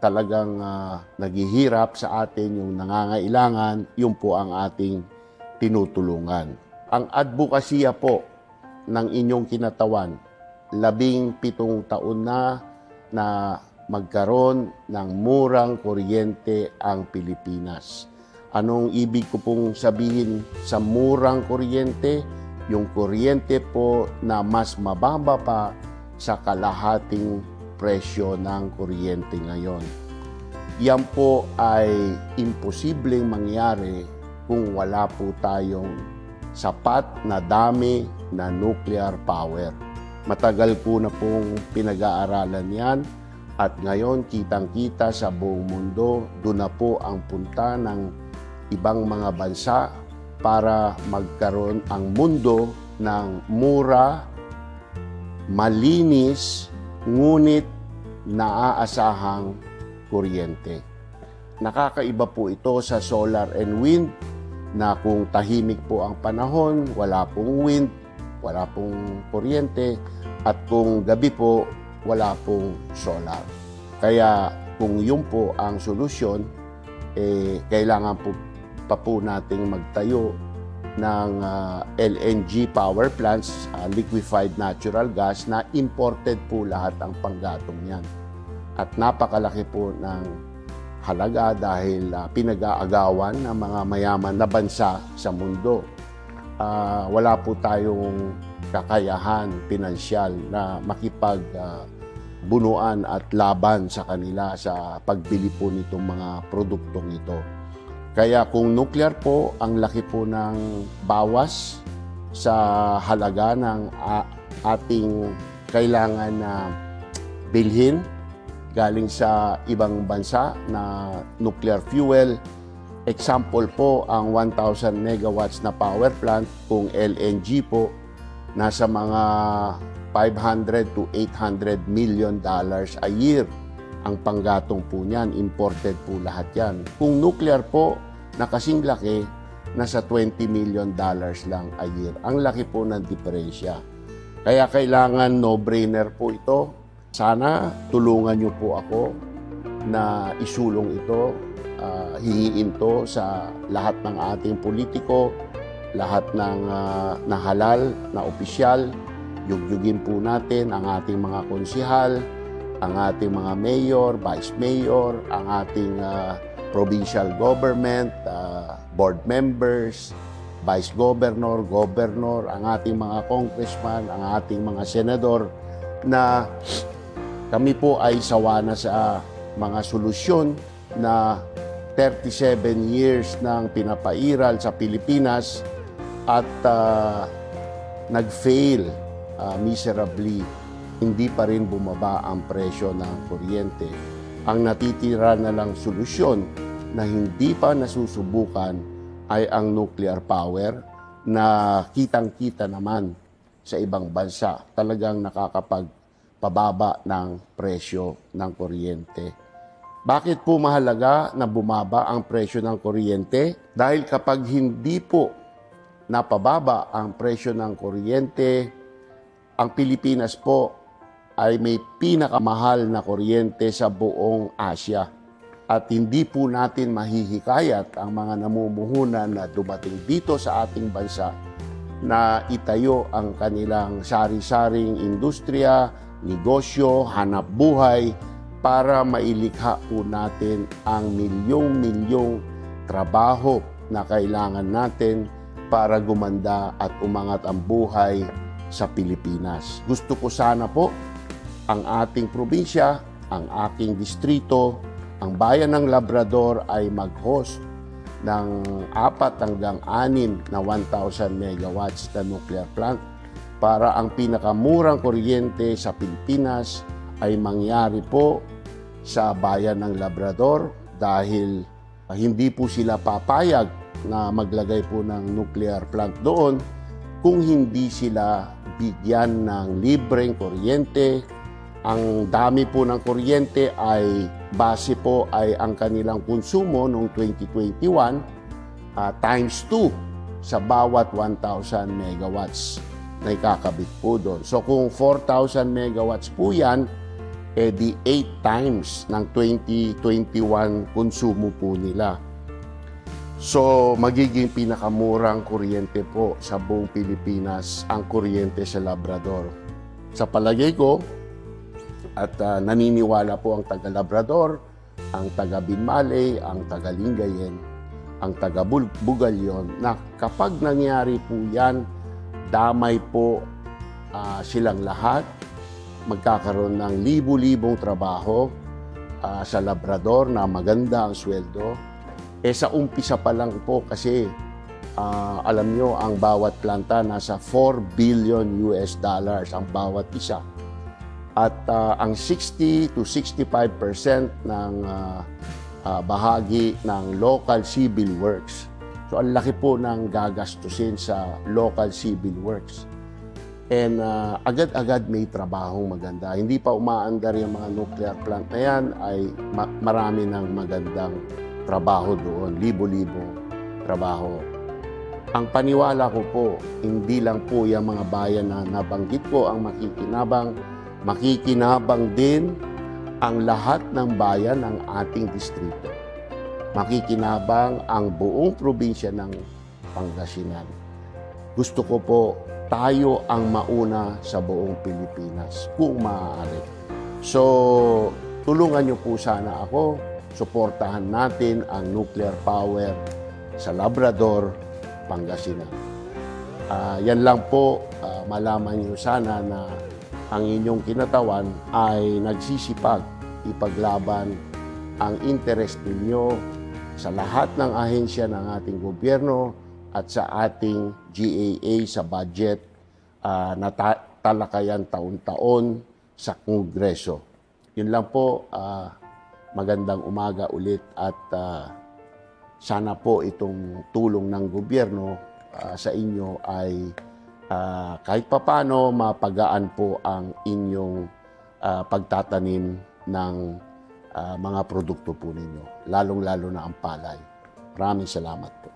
talagang naghihirap sa atin, yung nangangailangan, yun po ang ating tinutulungan. Ang advokasya po ng inyong kinatawan, 17 taon na magkaroon ng murang kuryente ang Pilipinas. Anong ibig ko pong sabihin sa murang kuryente? Yung kuryente po na mas mababa pa sa kalahating presyo ng kuryente ngayon. Yan po ay imposibleng mangyari kung wala po tayong sapat na dami na nuclear power. Matagal po na pong pinag-aaralan yan at ngayon kitang-kita sa buong mundo, doon na po ang punta ng ibang mga bansa para magkaroon ang mundo ng mura, malinis, ngunit naaasahang kuryente. Nakakaiba po ito sa solar and wind na kung tahimik po ang panahon, wala pong wind, wala pong kuryente, at kung gabi po, wala pong solar. Kaya kung yun po ang solusyon, kailangan po nating magtayo ng LNG power plants, liquefied natural gas, na imported po lahat ang panggatong niyan. At napakalaki po ng halaga dahil pinag-aagawan ng mga mayaman na bansa sa mundo. Wala po tayong kakayahan pinansyal na makipagbunuan at laban sa kanila sa pagbili po nitong mga produktong ito. Kaya kung nuclear po, ang laki po ng bawas sa halaga ng ating kailangan na bilhin galing sa ibang bansa na nuclear fuel. Example po, ang 1,000 megawatts na power plant, kung LNG po, nasa mga $500 to $800 million a year. Ang panggatong po niyan, imported po lahat yan. Kung nuclear po, na kasing laki, nasa $20 million lang a year. Ang laki po ng diferensya. Kaya kailangan no-brainer po ito. Sana tulungan niyo po ako na isulong ito, hingiin to sa lahat ng ating politiko, lahat ng nahalal na opisyal. Yugyugin po natin ang ating mga konsihal, ang ating mga mayor, vice mayor, ang ating provincial government, board members, vice governor, governor, ang ating mga congressman, ang ating mga senador, na kami po ay sawa na sa mga solusyon na 37 years nang pinapairal sa Pilipinas at nag-fail miserably. Hindi pa rin bumaba ang presyo ng kuryente. Ang natitira na lang solusyon na hindi pa nasusubukan ay ang nuclear power na kitang-kita naman sa ibang bansa. Talagang nakakapagpababa ng presyo ng kuryente. Bakit po mahalaga na bumaba ang presyo ng kuryente? Dahil kapag hindi po napababa ang presyo ng kuryente, ang Pilipinas po ay may pinakamahal na kuryente sa buong Asia. At hindi po natin mahihikayat ang mga namumuhunan na dumating dito sa ating bansa na itayo ang kanilang sari-saring industriya, negosyo, hanap buhay para mailikha po natin ang milyong-milyong trabaho na kailangan natin para gumanda at umangat ang buhay sa Pilipinas. Gusto ko sana po ang ating probinsya, ang aking distrito, ang bayan ng Labrador ay mag-host ng 4 hanggang 6 na 1,000 megawatts na nuclear plant para ang pinakamurang kuryente sa Pilipinas ay mangyari po sa bayan ng Labrador dahil hindi po sila papayag na maglagay po ng nuclear plant doon kung hindi sila bigyan ng libreng kuryente. Ang dami po ng kuryente ay base po ay ang kanilang konsumo noong 2021 times 2 sa bawat 1,000 megawatts na ikakabit po doon. So kung 4,000 megawatts po yan, di 8 times ng 2021 konsumo po nila. So, magiging pinakamurang kuryente po sa buong Pilipinas ang kuryente sa Labrador. Sa palagay ko, at naniniwala po ang taga-Labrador, ang taga-Binmaley, ang taga-Lingayen, ang taga-Bugalyon, na kapag nangyari po yan, damay po silang lahat, magkakaroon ng libu-libong trabaho sa Labrador na maganda ang sweldo. Sa umpisa pa lang po kasi alam nyo, ang bawat planta nasa $4 billion ang bawat isa. At ang 60 to 65% ng bahagi ng local civil works. So ang laki po ng gagastusin sa local civil works. And agad-agad may trabahong maganda. Hindi pa umaandar yung mga nuclear plant na yan, ay marami ng magandang trabaho doon, libo-libo trabaho. Ang paniwala ko po, hindi lang po yung mga bayan na nabanggit ko ang makikinabang din ang lahat ng bayan ng ating distrito. Makikinabang ang buong probinsya ng Pangasinan. Gusto ko po tayo ang mauna sa buong Pilipinas kung maaari. So, tulungan niyo po sana ako, suportahan natin ang nuclear power sa Labrador, Pangasinan. Yan lang po, malaman niyo sana na ang inyong kinatawan ay nagsisipag ipaglaban ang interest ninyo sa lahat ng ahensya ng ating gobyerno at sa ating GAA sa budget na talakayan taon-taon sa Kongreso. Yun lang po, magandang umaga ulit at sana po itong tulong ng gobyerno sa inyo ay kahit papano mapagaan po ang inyong pagtatanim ng mga produkto po ninyo, lalong-lalo na ang palay. Maraming salamat po.